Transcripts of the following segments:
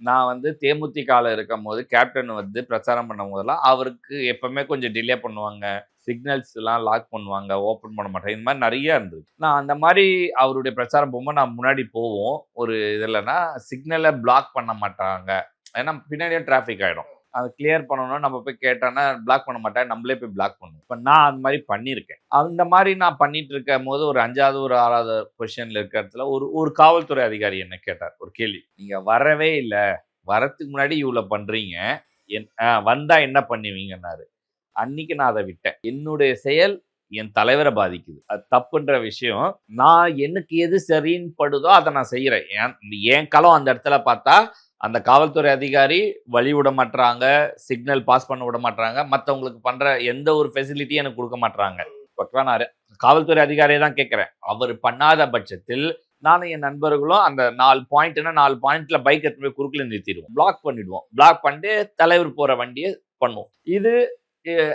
நான் வந்து தேமுதிகல இருக்கும்போது கேப்டன் வந்து பிரச்சாரம் பண்ணும்போதெல்லாம் அவருக்கு எப்பவுமே கொஞ்சம் டிலே பண்ணுவாங்க. சிக்னல்ஸ்லாம் லாக் பண்ணுவாங்க. ஓப்பன் பண்ண மாட்டாங்க. இந்த மாரி நெறைய இருந்தது. நான் அந்த மாரி அவருடைய பிரச்சாரம் போகும்போது நான் முன்னாடி போவோம். ஒரு இதுலன்னா சிக்னல பிளாக் பண்ண மாட்டாங்க. ஏன்னா பின்னாடியே டிராஃபிக் ஆயிடும். அத கிளியர் பண்ணணும்னா நம்ம போய் கேட்டோம்னா பிளாக் பண்ண மாட்டாங்க. நம்மளே போய் பிளாக் பண்ணுவோம். இப்ப நான் அந்த மாரி பண்ணியிருக்கேன். அந்த மாரி நான் பண்ணிட்டு இருக்கும்போது ஒரு 5வது, ஒரு 6வது பொசிஷன்ல இருக்க இடத்துல ஒரு காவல்துறை அதிகாரி என்ன கேட்டார். ஒரு கேள்வி. "நீங்க வரவே இல்ல. வரதுக்கு முன்னாடி இவ்ளோ பண்றீங்க. வந்தா என்ன பண்ணுவீங்கன்னாரு. அன்னைக்கு நான் அத விட்டேன். என்னுடைய செயல் என் தலைவர பாதிக்குது. அது தப்புன்ற விஷயம். நான் எனக்கு எது சரின்னு படுதோ அத நான் செய்றேன். என் களம் அந்த இடத்துல பார்த்தா, அந்த காவல்துறை அதிகாரி வழி விட மாட்றாங்க, சிக்னல் பாஸ் பண்ண விட மாட்றாங்க, மத்தவங்களுக்கு பண்ற எந்த ஒரு ஃபெசிலிட்டியும் எனக்கு குடுக்க மாட்றாங்க. ஓகேவா? நான் காவல்துறை அதிகாரிய தான் கேட்கிறேன். அவர் பண்ணாத பட்சத்தில் நானும் என் நண்பர்களும் அந்த 4 பாயிண்ட்னா 4 பாயிண்ட்ல பைக் எடுத்துட்டு போய் குறுக்குல நிறுத்திடுவோம். பிளாக் பண்ணிடுவோம். பிளாக் பண்ணிட்டு தலைவர் போற வண்டிய பண்ணுவோம். இது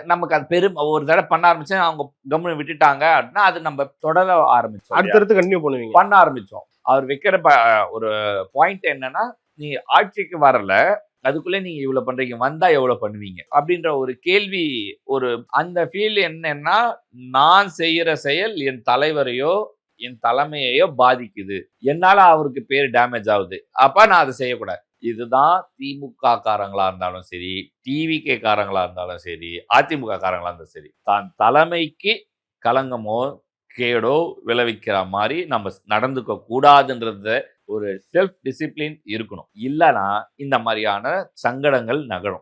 நமக்கு அது ஒரு தடவை பண்ண ஆரம்பிச்சு அவங்க கம்முன்னு விட்டுட்டாங்க அப்படின்னா அது நம்ம தொடர ஆரம்பிச்சோம். அடுத்தடுத்து கண்டினியூ பண்ணுவீங்க. பண்ண ஆரம்பிச்சோம். அவர் வைக்கிற ஒரு பாயிண்ட் என்னன்னா, நீ ஆட்சிக்கு வரல. அதுக்குள்ள நீங்க இவ்வளவு பண்றீங்க. வந்தா எவ்வளவு பண்ணுவீங்க? அப்படின்ற ஒரு கேள்வி ஒரு அந்த ஃபீல் என்னன்னா, நான் செய்யற செயல் என் தலைவரையோ, என் தலைமையையோ பாதிக்குது. என்னால அவருக்கு பேர் டேமேஜ் ஆகுது. அப்ப நான் அதை செய்யக்கூடாது. இதுதான் திமுக காரங்களா இருந்தாலும் சரி, டிவிகே காரங்களா இருந்தாலும் சரி, அதிமுக காரங்களா இருந்தாலும் சரி. தான் தலைமைக்கு களங்கமோ, கேடோ விளைவிக்கிற மாதிரி நம்ம நடந்துக்க கூடாதுன்றத ஒரு செல்ஃப் டிசிப்ளின் இருக்கணும். இல்லனா இந்த மாதிரியான சங்கடங்கள் நகரும்.